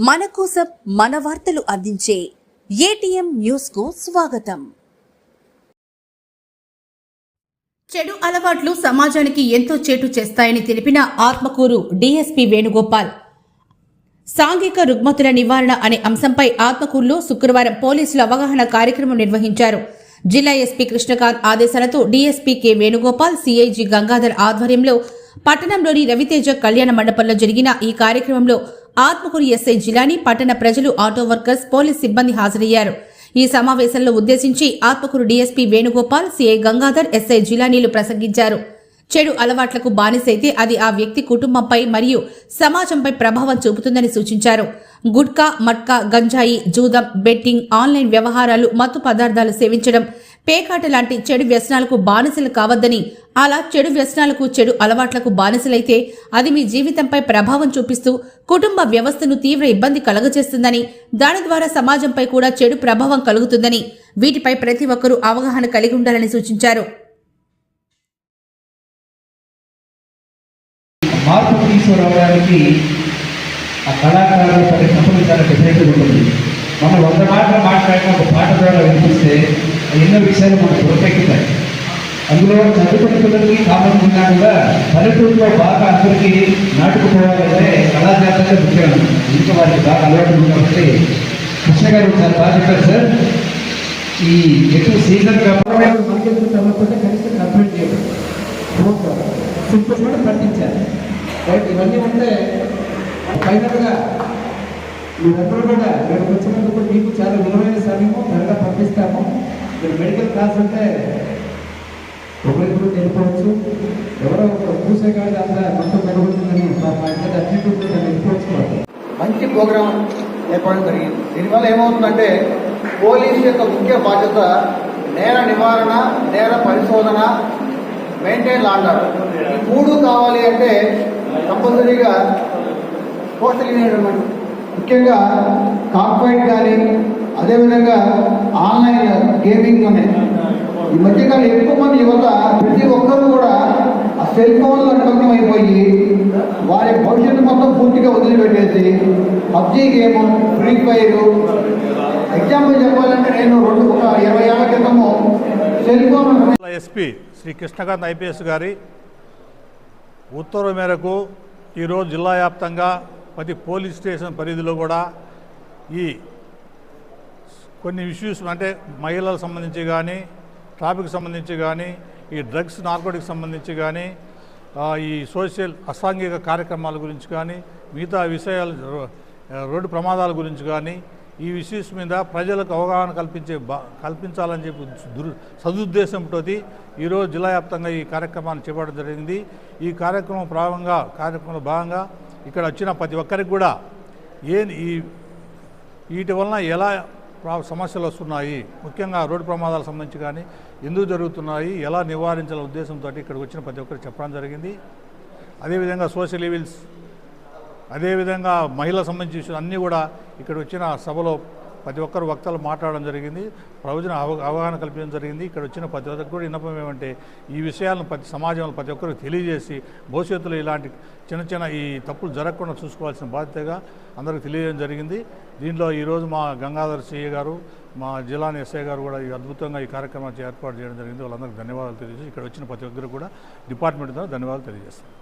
మన కోసం మన వార్తలు అందించే ఏటీఎం న్యూస్ కు స్వాగతం. చెడు అలవాట్లు సమాజానికి ఎంతో చేటు చేస్తాయని తెలిపిన ఆత్మకూరు డీఎస్పీ వేణుగోపాల్ సాంఘిక రుగ్మతుల నివారణ అనే అంశంపై ఆత్మకూరులో శుక్రవారం పోలీసులు అవగాహన కార్యక్రమం నిర్వహించారు. జిల్లా ఎస్పీ కృష్ణకాంత్ ఆదేశాలతో DSP K Venugopal, CIG Gangadhar ఆధ్వర్యంలో పట్టణంలోని రవితేజ కళ్యాణ మండపంలో జరిగిన ఈ కార్యక్రమంలో ఆత్మకూరు ఎస్ఐ జిలానీ, పట్టణ ప్రజలు, ఆటో వర్కర్స్, పోలీస్ సిబ్బంది హాజరయ్యారు. ఈ సమావేశంలో ఉద్దేశించి Atmakur DSP Venugopal, CI Gangadhar, SI జిలానీలు ప్రసంగించారు. చెడు అలవాట్లకు బానిసైతే అది ఆ వ్యక్తి కుటుంబంపై మరియు సమాజంపై ప్రభావం చూపుతుందని సూచించారు. గుట్కా, మట్కా, గంజాయి, జూదం, బెట్టింగ్, ఆన్లైన్ వ్యవహారాలు, మత్తు పదార్థాలు సేవించడం, పేకాట లాంటి చెడు వ్యసనాలకు బానిసలు కావద్దని, అలా చెడు వ్యసనాలకు, చెడు అలవాట్లకు బానిసలైతే అది మీ జీవితంపై ప్రభావం చూపిస్తూ కుటుంబ వ్యవస్థను తీవ్ర ఇబ్బంది కలుగజేస్తుందని, దాని ద్వారా సమాజంపై కూడా చెడు ప్రభావం కలుగుతుందని, వీటిపై ప్రతి ఒక్కరూ అవగాహన కలిగి ఉండాలని సూచించారు. మార్పు తీసుకురావడానికి ఆ కళాకారులు పడే తప్పులు చాలా డిఫరెంట్గా ఉంటుంది. మనం 100 మాటలు మాట్లాడిన ఒక పాట ద్వారా వినిపిస్తే ఎన్నో విషయాలు మనకు ప్రత్యేకితాయి. అందులో చదువుకున్న పిల్లలకి కామన్ ఉన్నా కూడా పల్లెటూరులో బాగా అందరికీ నాటుకుపోవాలంటే కళాజాతంగా ముఖ్యం. ఇంకా వారికి బాగా అలవాటు ఉంది కాబట్టి కృష్ణ గారు చాలా బాగా చెప్పారు సార్. ఈ ఎక్కువ సీజన్ కాబట్టి మనకి సమస్య కనీసం కంప్లీట్ చేయడం సింపుల్ కూడా పట్టించారు. రైట్, ఇవన్నీ ఉంటే ఫైనల్గా మీరందరూ కూడా ఇక్కడికి వచ్చినందుకు మీకు చాలా విలువైన సమయము త్వరగా పంపిస్తాము. మీరు మెడికల్ క్లాస్ అంటే ఒకరికి వెళ్ళిపోవచ్చు, ఎవరో ఒక చూసే కాదు అంతా మొత్తం జరుగుతుందని అన్నింటి వెళ్ళిపోవచ్చు. మంచి ప్రోగ్రాం ఏర్పడడం జరిగింది. దీనివల్ల ఏమవుతుందంటే పోలీసు యొక్క ముఖ్య బాధ్యత నేర నివారణ, నేర పరిశోధన, మెయింటైన్ లా అండ్ ఆర్డర్. ఈ 3 కావాలి అంటే కంపల్సరీగా సోషల్ ఎన్విరాన్మెంట్, ముఖ్యంగా కాక్ఫైట్ కానీ అదేవిధంగా ఆన్లైన్ గేమింగ్ ఉన్నాయి. ఈ మధ్యకాలం ఎక్కువ మంది యువత ప్రతి ఒక్కరూ కూడా ఆ సెల్ ఫోన్లో నిమగ్నం అయిపోయి వారి భవిష్యత్తు మొత్తం పూర్తిగా వదిలిపెట్టేసి PUBG game, free fire, example చెప్పాలంటే నేను 20 ఏళ్ల క్రితము cell phone SP Shri Krishnakant IPS గారి ఉత్తర్వు మేరకు ఈరోజు జిల్లా వ్యాప్తంగా ప్రతి పోలీస్ స్టేషన్ పరిధిలో కూడా ఈ కొన్ని ఇష్యూస్ అంటే మహిళలకు సంబంధించి కానీ, ట్రాఫిక్ సంబంధించి కానీ, ఈ డ్రగ్స్ నార్కోటిక్స్ సంబంధించి కానీ, ఈ సోషల్ అసాంఘిక కార్యక్రమాల గురించి కానీ, మిగతా విషయాలు రోడ్డు ప్రమాదాల గురించి కానీ, ఈ ఇష్యూస్ మీద ప్రజలకు అవగాహన కల్పించాలని చెప్పి సదుద్దేశంతో ఈరోజు జిల్లా వ్యాప్తంగా ఈ కార్యక్రమాన్ని చేపట్టడం జరిగింది. ఈ కార్యక్రమంలో భాగంగా ఇక్కడ వచ్చిన ప్రతి ఒక్కరికి కూడా వీటి వలన ఎలా సమస్యలు వస్తున్నాయి, ముఖ్యంగా రోడ్డు ప్రమాదాలకు సంబంధించి కానీ ఎందుకు జరుగుతున్నాయి, ఎలా నివారించాలనే ఉద్దేశంతో ఇక్కడికి వచ్చిన ప్రతి ఒక్కరికి చెప్పడం జరిగింది. అదేవిధంగా సోషల్ ఈవిల్స్, అదేవిధంగా మహిళలకు సంబంధించిన అన్నీ కూడా ఇక్కడ వచ్చిన సభలో ప్రతి ఒక్కరు వక్తలు మాట్లాడడం జరిగింది, ప్రయోజన అవగాహన కల్పించడం జరిగింది. ఇక్కడ వచ్చిన ప్రతి ఒక్కరికి కూడా విన్నపం ఏమంటే ఈ విషయాలను సమాజంలో ప్రతి ఒక్కరికి తెలియజేసి భవిష్యత్తులో ఇలాంటి చిన్న ఈ తప్పులు జరగకుండా చూసుకోవాల్సిన బాధ్యతగా అందరికీ తెలియజేయడం జరిగింది. దీంట్లో ఈరోజు మా గంగాధర్ సిఐ గారు, మా జిల్లాని ఎస్ఐ గారు కూడా ఈ అద్భుతంగా ఈ కార్యక్రమాన్ని ఏర్పాటు చేయడం జరిగింది. వాళ్ళందరికీ ధన్యవాదాలు తెలియజేసి ఇక్కడ వచ్చిన ప్రతి ఒక్కరికి కూడా డిపార్ట్మెంట్ ద్వారా ధన్యవాదాలు తెలియజేస్తాను.